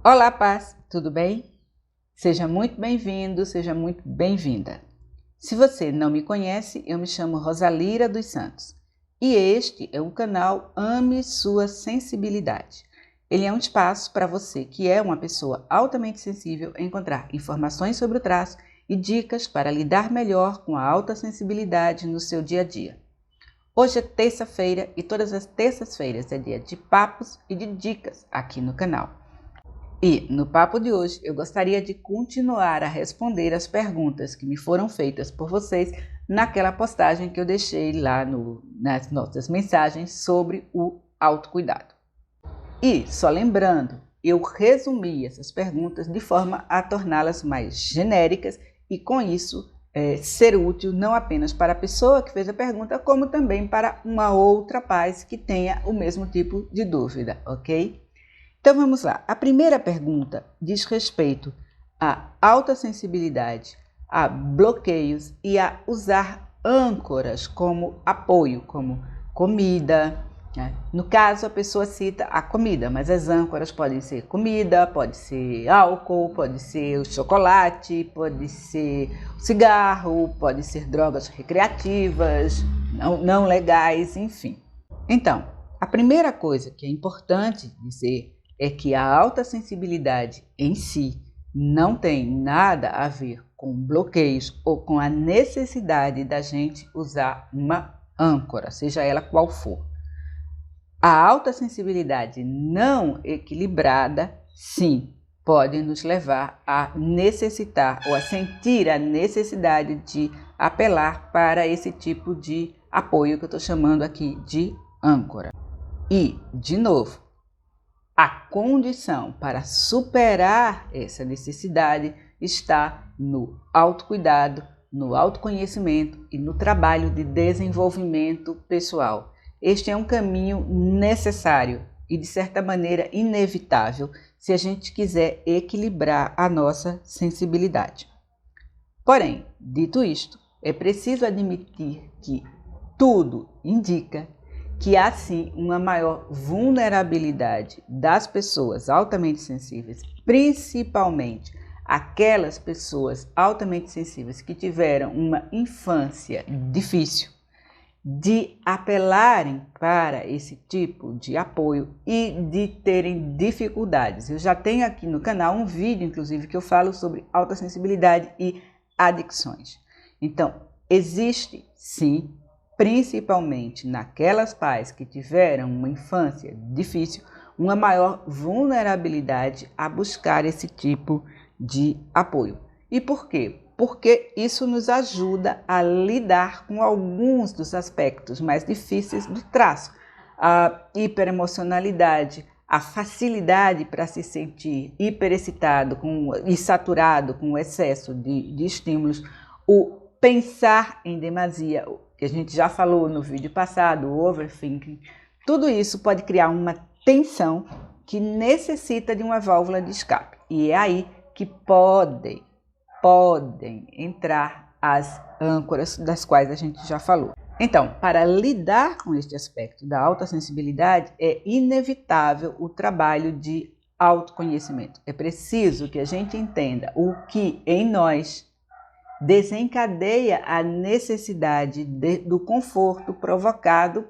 Olá, paz, tudo bem? Seja muito bem-vindo, seja muito bem-vinda. Se você não me conhece, eu me chamo Rosalira dos Santos e este é o canal Ame Sua Sensibilidade. Ele é um espaço para você que é uma pessoa altamente sensível encontrar informações sobre o traço e dicas para lidar melhor com a alta sensibilidade no seu dia a dia. Hoje é terça-feira e todas as terças-feiras é dia de papos e de dicas aqui no canal. E no papo de hoje eu gostaria de continuar a responder as perguntas que me foram feitas por vocês naquela postagem que eu deixei lá nas nossas mensagens sobre o autocuidado. E só lembrando, eu resumi essas perguntas de forma a torná-las mais genéricas e com isso ser útil não apenas para a pessoa que fez a pergunta, como também para uma outra paz que tenha o mesmo tipo de dúvida, ok? Então vamos lá. A primeira pergunta diz respeito à alta sensibilidade, a bloqueios e a usar âncoras como apoio, como comida, né? No caso, a pessoa cita a comida, mas as âncoras podem ser comida, pode ser álcool, pode ser o chocolate, pode ser o cigarro, pode ser drogas recreativas, não legais, enfim. Então, a primeira coisa que é importante dizer é que a alta sensibilidade em si não tem nada a ver com bloqueios ou com a necessidade da gente usar uma âncora, seja ela qual for. A alta sensibilidade não equilibrada, sim, pode nos levar a necessitar ou a sentir a necessidade de apelar para esse tipo de apoio que eu estou chamando aqui de âncora. E, de novo, a condição para superar essa necessidade está no autocuidado, no autoconhecimento e no trabalho de desenvolvimento pessoal. Este é um caminho necessário e, de certa maneira, inevitável se a gente quiser equilibrar a nossa sensibilidade. Porém, dito isto, é preciso admitir que tudo indica que há sim uma maior vulnerabilidade das pessoas altamente sensíveis, principalmente aquelas pessoas altamente sensíveis que tiveram uma infância difícil, de apelarem para esse tipo de apoio e de terem dificuldades. Eu já tenho aqui no canal um vídeo, inclusive, que eu falo sobre alta sensibilidade e adicções. Então, existe sim, principalmente naquelas pais que tiveram uma infância difícil, uma maior vulnerabilidade a buscar esse tipo de apoio. E por quê? Porque isso nos ajuda a lidar com alguns dos aspectos mais difíceis do traço. A hiperemocionalidade, a facilidade para se sentir hiperexcitado e saturado com o excesso de estímulos, o pensar em demasia, que a gente já falou no vídeo passado, o overthinking, tudo isso pode criar uma tensão que necessita de uma válvula de escape. E é aí que podem entrar as âncoras das quais a gente já falou. Então, para lidar com este aspecto da alta sensibilidade, é inevitável o trabalho de autoconhecimento. É preciso que a gente entenda o que em nós desencadeia a necessidade do conforto provocado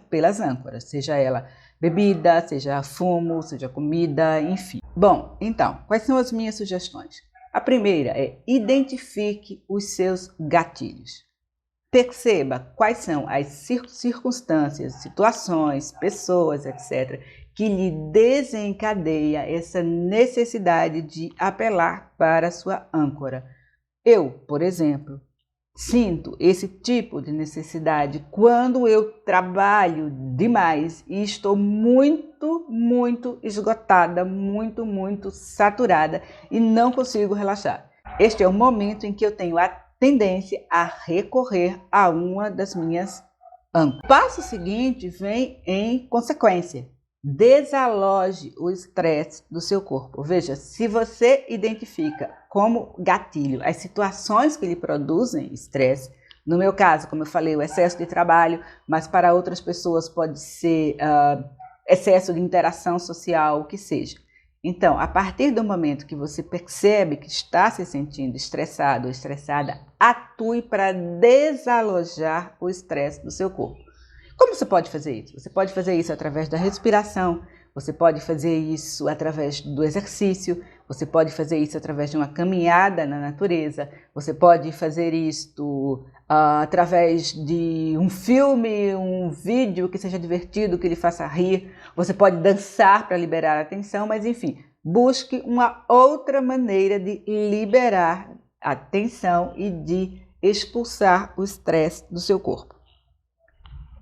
pelas âncoras, seja ela bebida, seja fumo, seja comida, enfim. Bom, então, quais são as minhas sugestões? A primeira é identifique os seus gatilhos. Perceba quais são as circunstâncias, situações, pessoas, etc., que lhe desencadeia essa necessidade de apelar para a sua âncora. Eu, por exemplo, sinto esse tipo de necessidade quando eu trabalho demais e estou muito esgotada, muito saturada e não consigo relaxar. Este é o momento em que eu tenho a tendência a recorrer a uma das minhas âncoras. O passo seguinte vem em consequência. Desaloje o estresse do seu corpo. Veja, se você identifica como gatilho as situações que lhe produzem estresse, no meu caso, como eu falei, o excesso de trabalho, mas para outras pessoas pode ser excesso de interação social, o que seja. Então, a partir do momento que você percebe que está se sentindo estressado ou estressada, atue para desalojar o estresse do seu corpo. Como você pode fazer isso? Você pode fazer isso através da respiração, você pode fazer isso através do exercício, você pode fazer isso através de uma caminhada na natureza, você pode fazer isso através de um filme, um vídeo que seja divertido, que lhe faça rir, você pode dançar para liberar a tensão, mas enfim, busque uma outra maneira de liberar a tensão e de expulsar o estresse do seu corpo.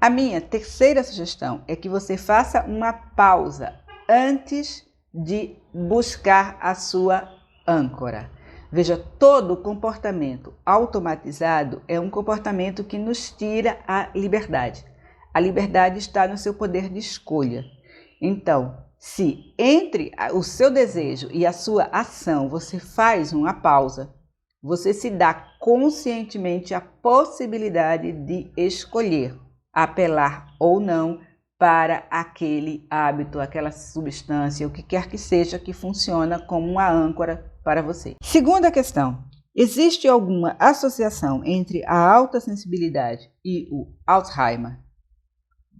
A minha terceira sugestão é que você faça uma pausa antes de buscar a sua âncora. Veja, todo comportamento automatizado é um comportamento que nos tira a liberdade. A liberdade está no seu poder de escolha. Então, se entre o seu desejo e a sua ação você faz uma pausa, você se dá conscientemente a possibilidade de escolher apelar ou não para aquele hábito, aquela substância, o que quer que seja que funciona como uma âncora para você. Segunda questão: existe alguma associação entre a alta sensibilidade e o Alzheimer?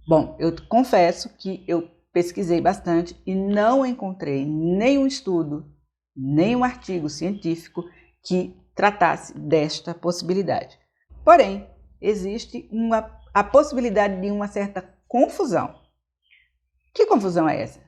Bom, eu confesso que eu pesquisei bastante e não encontrei nenhum estudo, nenhum artigo científico que tratasse desta possibilidade. Porém, existe a possibilidade de uma certa confusão. Que confusão é essa?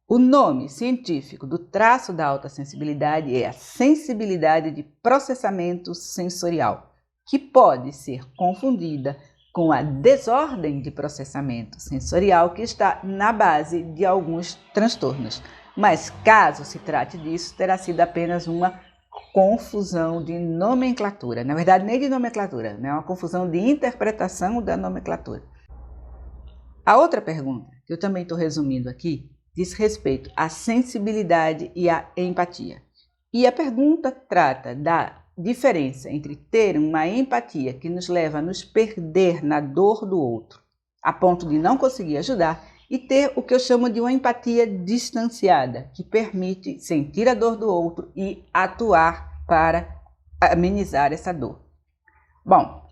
O nome científico do traço da alta sensibilidade é a sensibilidade de processamento sensorial, que pode ser confundida com a desordem de processamento sensorial que está na base de alguns transtornos. Mas caso se trate disso, terá sido apenas uma confusão de nomenclatura. Na verdade, nem de nomenclatura, é uma confusão de interpretação da nomenclatura. A outra pergunta, que eu também estou resumindo aqui, diz respeito à sensibilidade e à empatia. E a pergunta trata da diferença entre ter uma empatia que nos leva a nos perder na dor do outro, a ponto de não conseguir ajudar, e ter o que eu chamo de uma empatia distanciada, que permite sentir a dor do outro e atuar para amenizar essa dor. Bom,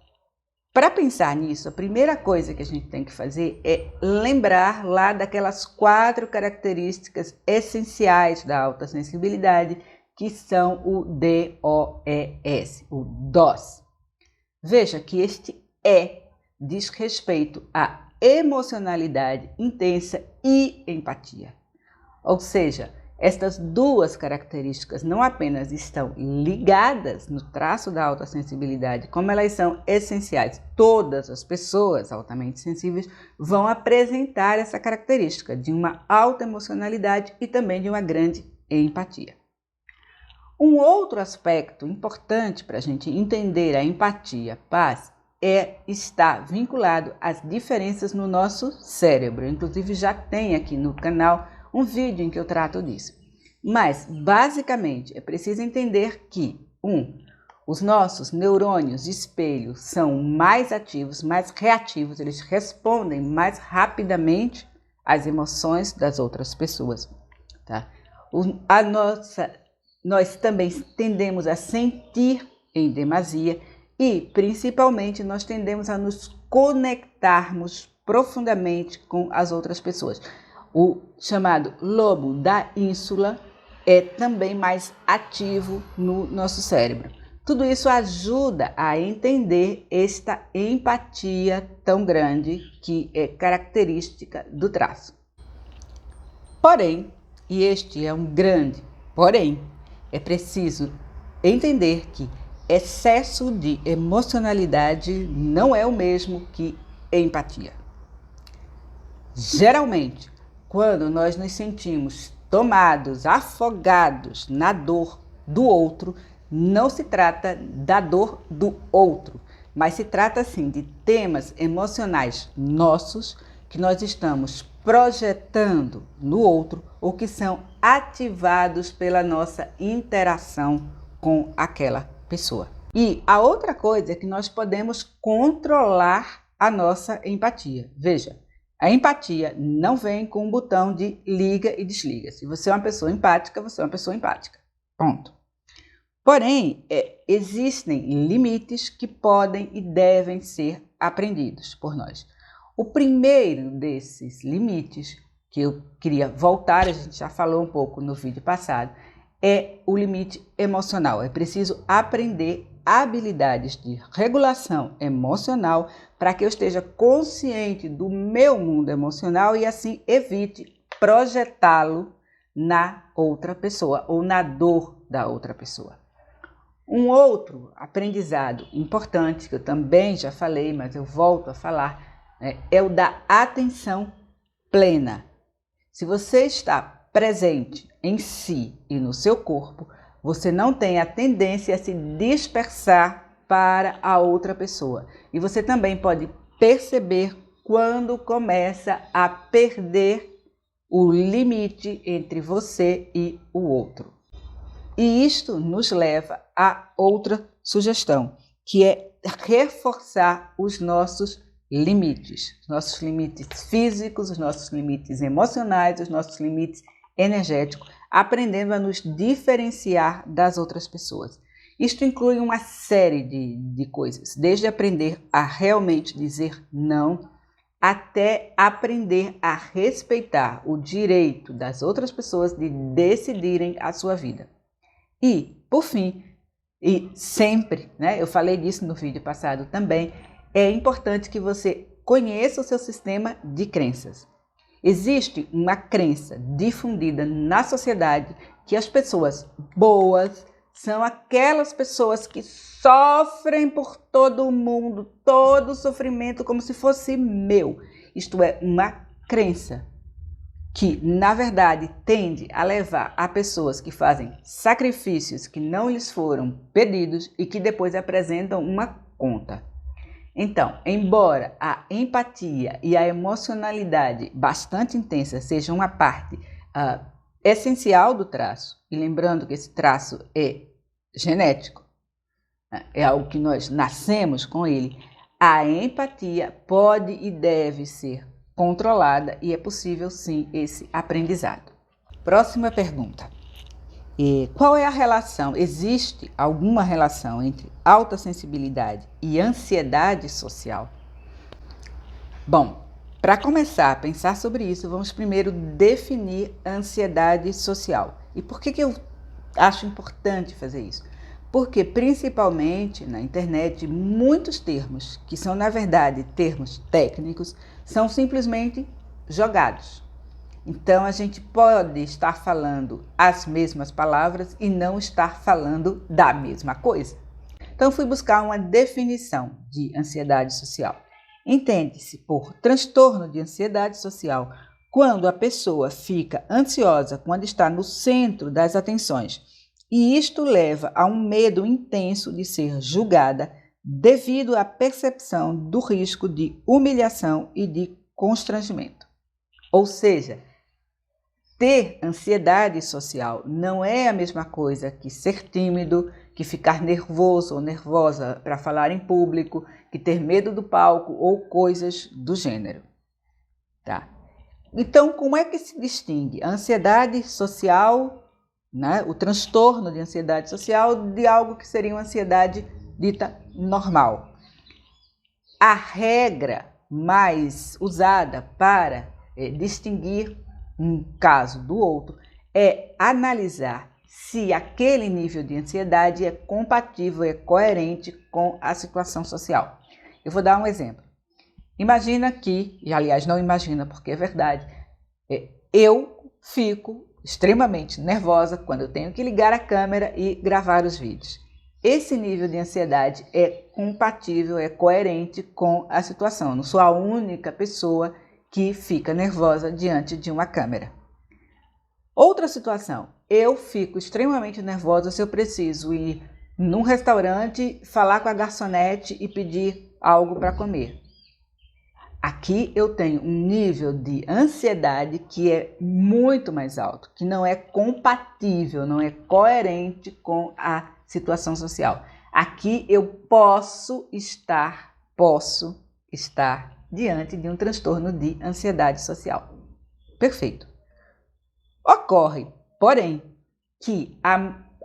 para pensar nisso, a primeira coisa que a gente tem que fazer é lembrar lá daquelas 4 características essenciais da alta sensibilidade, que são o DOES, o DOS. Veja que este E diz respeito a emocionalidade intensa e empatia. Ou seja, estas duas características não apenas estão ligadas no traço da alta sensibilidade, como elas são essenciais. Todas as pessoas altamente sensíveis vão apresentar essa característica de uma alta emocionalidade e também de uma grande empatia. Um outro aspecto importante para a gente entender a empatia, paz, está vinculado às diferenças no nosso cérebro. Inclusive já tem aqui no canal um vídeo em que eu trato disso. Mas, basicamente, é preciso entender que, os nossos neurônios de espelho são mais ativos, mais reativos, eles respondem mais rapidamente às emoções das outras pessoas. Tá? Nós também tendemos a sentir em demasia e, principalmente, nós tendemos a nos conectarmos profundamente com as outras pessoas. O chamado lobo da ínsula é também mais ativo no nosso cérebro. Tudo isso ajuda a entender esta empatia tão grande que é característica do traço. Porém, e este é um grande porém, é preciso entender que excesso de emocionalidade não é o mesmo que empatia. Geralmente, quando nós nos sentimos tomados, afogados na dor do outro, não se trata da dor do outro, mas se trata sim de temas emocionais nossos que nós estamos projetando no outro ou que são ativados pela nossa interação com aquela pessoa. E a outra coisa é que nós podemos controlar a nossa empatia. Veja, A empatia não vem com um botão de liga e desliga. Se você é uma pessoa empática, você é uma pessoa empática. Ponto. Porém, existem limites que podem e devem ser aprendidos por nós. O primeiro desses limites, que eu queria voltar, a gente já falou um pouco no vídeo passado, é o limite emocional. É preciso aprender habilidades de regulação emocional para que eu esteja consciente do meu mundo emocional e assim evite projetá-lo na outra pessoa ou na dor da outra pessoa. Um outro aprendizado importante, que eu também já falei, mas eu volto a falar, é o da atenção plena. Se você está presente em si e no seu corpo, você não tem a tendência a se dispersar para a outra pessoa. E você também pode perceber quando começa a perder o limite entre você e o outro. E isto nos leva a outra sugestão, que é reforçar os nossos limites físicos, os nossos limites emocionais, os nossos limites energéticos, aprendendo a nos diferenciar das outras pessoas. Isto inclui uma série de coisas, desde aprender a realmente dizer não, até aprender a respeitar o direito das outras pessoas de decidirem a sua vida. E, por fim, e sempre, eu falei disso no vídeo passado também, é importante que você conheça o seu sistema de crenças. Existe uma crença difundida na sociedade que as pessoas boas são aquelas pessoas que sofrem por todo mundo, todo o sofrimento como se fosse meu. Isto é uma crença que, na verdade, tende a levar a pessoas que fazem sacrifícios que não lhes foram pedidos e que depois apresentam uma conta. Então, embora a empatia e a emocionalidade bastante intensa sejam uma parte essencial do traço, e lembrando que esse traço é genético, é algo que nós nascemos com ele, a empatia pode e deve ser controlada e é possível sim esse aprendizado. Próxima pergunta. Qual é a relação? Existe alguma relação entre alta sensibilidade e ansiedade social? Bom, para começar a pensar sobre isso, vamos primeiro definir a ansiedade social. E por que eu acho importante fazer isso? Porque, principalmente na internet, muitos termos, que são na verdade termos técnicos, são simplesmente jogados. Então, a gente pode estar falando as mesmas palavras e não estar falando da mesma coisa. Então, fui buscar uma definição de ansiedade social. Entende-se por transtorno de ansiedade social quando a pessoa fica ansiosa quando está no centro das atenções. E isto leva a um medo intenso de ser julgada devido à percepção do risco de humilhação e de constrangimento. Ou seja, ter ansiedade social não é a mesma coisa que ser tímido, que ficar nervoso ou nervosa para falar em público, que ter medo do palco ou coisas do gênero. Tá? Então, como é que se distingue a ansiedade social, o transtorno de ansiedade social, de algo que seria uma ansiedade dita normal? A regra mais usada para distinguir um caso do outro é analisar se aquele nível de ansiedade é compatível, é coerente com a situação social. Eu vou dar um exemplo. Imagina que, e aliás não imagina porque é verdade, eu fico extremamente nervosa quando eu tenho que ligar a câmera e gravar os vídeos. Esse nível de ansiedade é compatível, é coerente com a situação. Eu não sou a única pessoa que fica nervosa diante de uma câmera. Outra situação, eu fico extremamente nervosa se eu preciso ir num restaurante, falar com a garçonete e pedir algo para comer. Aqui eu tenho um nível de ansiedade que é muito mais alto, que não é compatível, não é coerente com a situação social. Aqui eu posso estar diante de um transtorno de ansiedade social. Perfeito. Ocorre, porém, que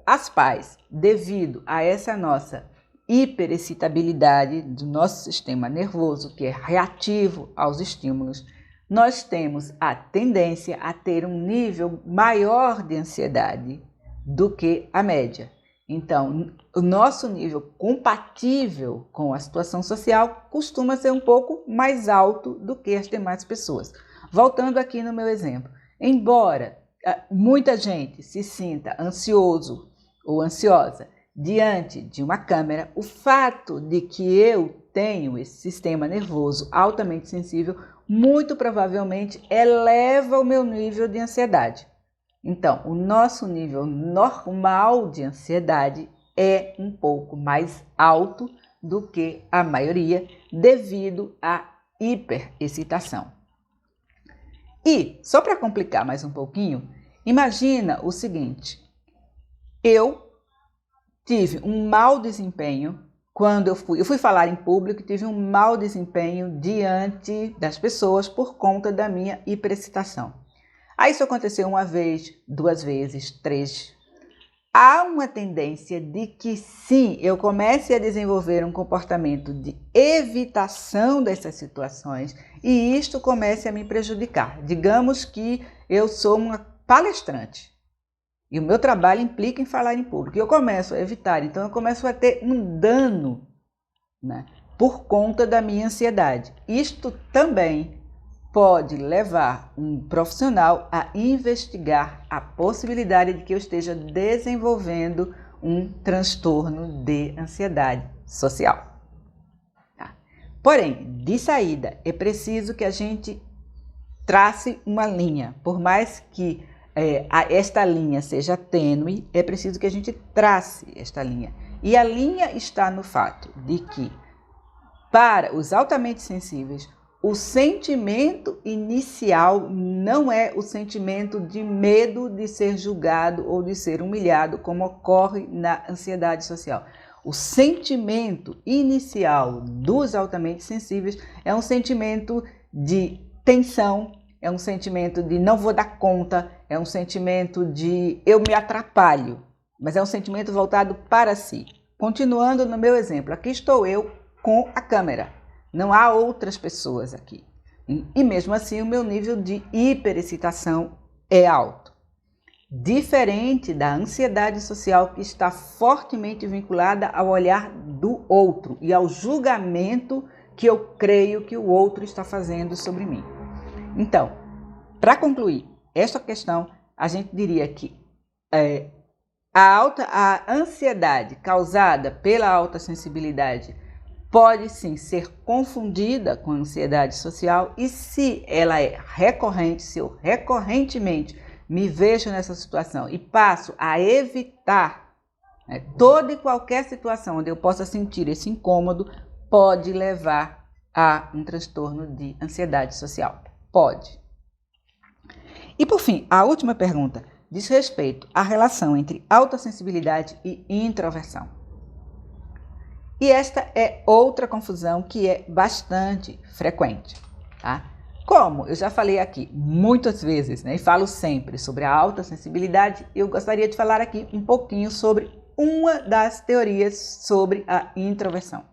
as pais, devido a essa nossa hiperexcitabilidade do nosso sistema nervoso, que é reativo aos estímulos, nós temos a tendência a ter um nível maior de ansiedade do que a média. Então, o nosso nível compatível com a situação social costuma ser um pouco mais alto do que as demais pessoas. Voltando aqui no meu exemplo, embora muita gente se sinta ansioso ou ansiosa diante de uma câmera, o fato de que eu tenho esse sistema nervoso altamente sensível muito provavelmente eleva o meu nível de ansiedade. Então, o nosso nível normal de ansiedade é um pouco mais alto do que a maioria devido à hiperexcitação. E, só para complicar mais um pouquinho, imagina o seguinte: eu tive um mau desempenho quando eu fui falar em público, tive um mau desempenho diante das pessoas por conta da minha hiperexcitação. Aí isso aconteceu uma vez, 2 vezes, 3. Há uma tendência de que sim, eu comece a desenvolver um comportamento de evitação dessas situações e isto comece a me prejudicar. Digamos que eu sou uma palestrante e o meu trabalho implica em falar em público. Eu começo a evitar, então eu começo a ter um dano, né, por conta da minha ansiedade. Isto também pode levar um profissional a investigar a possibilidade de que eu esteja desenvolvendo um transtorno de ansiedade social. Tá? Porém, de saída, é preciso que a gente trace uma linha. Por mais que esta linha seja tênue, é preciso que a gente trace esta linha. E a linha está no fato de que, para os altamente sensíveis, o sentimento inicial não é o sentimento de medo de ser julgado ou de ser humilhado, como ocorre na ansiedade social. O sentimento inicial dos altamente sensíveis é um sentimento de tensão, é um sentimento de não vou dar conta, é um sentimento de eu me atrapalho, mas é um sentimento voltado para si. Continuando no meu exemplo, aqui estou eu com a câmera. Não há outras pessoas aqui. E mesmo assim o meu nível de hiperexcitação é alto. Diferente da ansiedade social, que está fortemente vinculada ao olhar do outro e ao julgamento que eu creio que o outro está fazendo sobre mim. Então, para concluir esta questão, a gente diria que a ansiedade causada pela alta sensibilidade pode sim ser confundida com a ansiedade social, e se ela é recorrente, se eu recorrentemente me vejo nessa situação e passo a evitar, toda e qualquer situação onde eu possa sentir esse incômodo, pode levar a um transtorno de ansiedade social. Pode. E por fim, a última pergunta diz respeito à relação entre alta sensibilidade e introversão. E esta é outra confusão que é bastante frequente, tá? Como eu já falei aqui muitas vezes, e falo sempre sobre a alta sensibilidade, eu gostaria de falar aqui um pouquinho sobre uma das teorias sobre a introversão.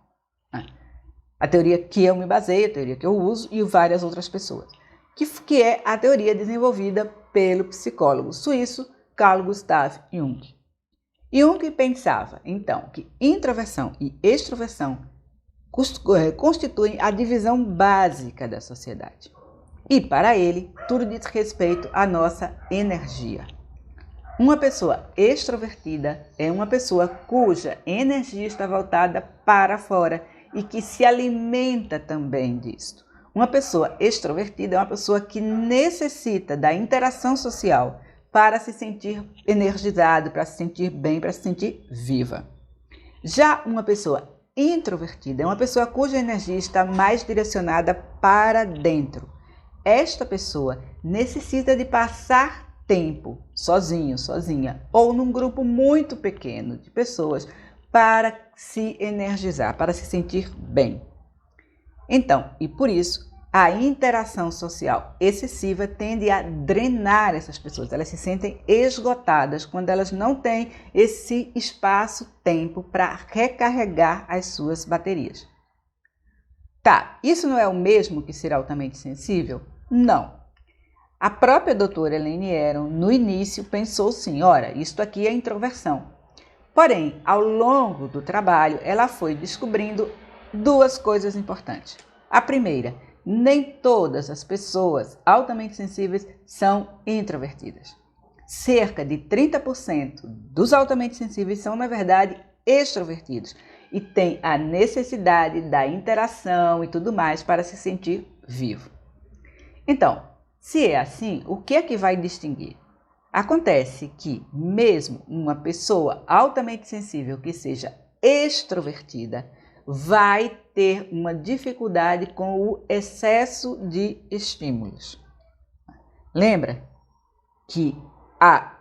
A teoria que eu me baseio, a teoria que eu uso e várias outras pessoas, que é a teoria desenvolvida pelo psicólogo suíço Carl Gustav Jung. Jung pensava, então, que introversão e extroversão constituem a divisão básica da sociedade. E, para ele, tudo diz respeito à nossa energia. Uma pessoa extrovertida é uma pessoa cuja energia está voltada para fora e que se alimenta também disto. Uma pessoa extrovertida é uma pessoa que necessita da interação social para se sentir energizado, para se sentir bem, para se sentir viva. Já uma pessoa introvertida é uma pessoa cuja energia está mais direcionada para dentro. Esta pessoa necessita de passar tempo sozinho, sozinha, ou num grupo muito pequeno de pessoas para se energizar, para se sentir bem. Então, e por isso, a interação social excessiva tende a drenar essas pessoas. Elas se sentem esgotadas quando elas não têm esse espaço-tempo para recarregar as suas baterias. Tá, isso não é o mesmo que ser altamente sensível? Não. A própria doutora Elaine Aron, no início, pensou sim, ora, isto aqui é introversão. Porém, ao longo do trabalho, ela foi descobrindo duas coisas importantes. A primeira, nem todas as pessoas altamente sensíveis são introvertidas. Cerca de 30% dos altamente sensíveis são, na verdade, extrovertidos e têm a necessidade da interação e tudo mais para se sentir vivo. Então, se é assim, o que é que vai distinguir? Acontece que mesmo uma pessoa altamente sensível que seja extrovertida vai ter uma dificuldade com o excesso de estímulos. Lembra que a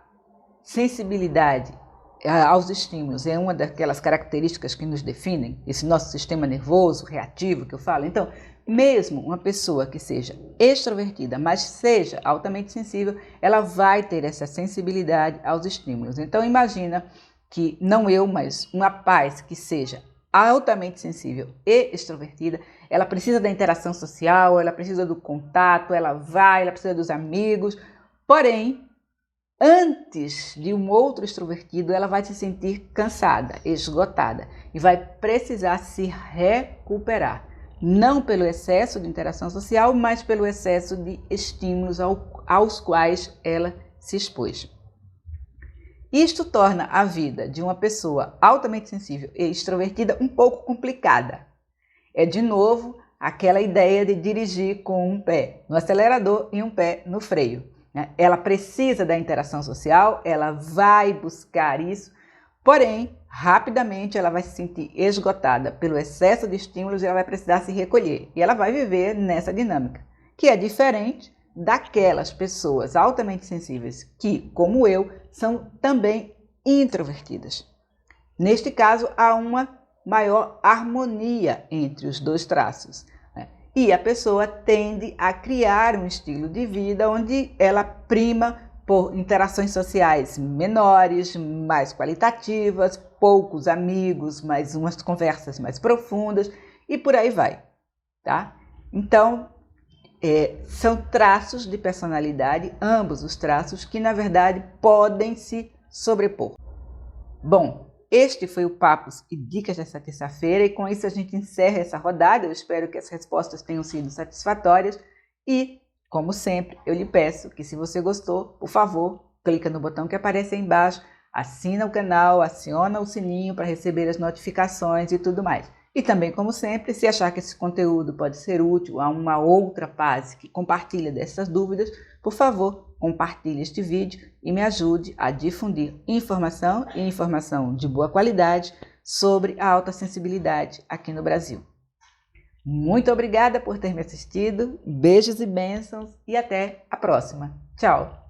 sensibilidade aos estímulos é uma daquelas características que nos definem, esse nosso sistema nervoso reativo que eu falo. Então, mesmo uma pessoa que seja extrovertida, mas seja altamente sensível, ela vai ter essa sensibilidade aos estímulos. Então, imagina que, não eu, mas uma paz que seja altamente sensível e extrovertida, ela precisa da interação social, ela precisa do contato, ela precisa dos amigos, porém, antes de um outro extrovertido, ela vai se sentir cansada, esgotada e vai precisar se recuperar. Não pelo excesso de interação social, mas pelo excesso de estímulos aos quais ela se expôs. Isto torna a vida de uma pessoa altamente sensível e extrovertida um pouco complicada. É, de novo, aquela ideia de dirigir com um pé no acelerador e um pé no freio. Ela precisa da interação social, ela vai buscar isso, porém, rapidamente ela vai se sentir esgotada pelo excesso de estímulos e ela vai precisar se recolher. E ela vai viver nessa dinâmica, que é diferente daquelas pessoas altamente sensíveis que, como eu, são também introvertidas. Neste caso, há uma maior harmonia entre os dois traços. E a pessoa tende a criar um estilo de vida onde ela prima por interações sociais menores, mais qualitativas, poucos amigos, mais umas conversas mais profundas e por aí vai, tá? Então, são traços de personalidade, ambos os traços, que na verdade podem se sobrepor. Bom, este foi o Papos e Dicas dessa terça-feira e com isso a gente encerra essa rodada. Eu espero que as respostas tenham sido satisfatórias e, como sempre, eu lhe peço que, se você gostou, por favor, clica no botão que aparece aí embaixo, assina o canal, aciona o sininho para receber as notificações e tudo mais. E também, como sempre, se achar que esse conteúdo pode ser útil a uma outra paz que compartilha dessas dúvidas, por favor, compartilhe este vídeo e me ajude a difundir informação e informação de boa qualidade sobre a alta sensibilidade aqui no Brasil. Muito obrigada por ter me assistido, beijos e bênçãos e até a próxima. Tchau!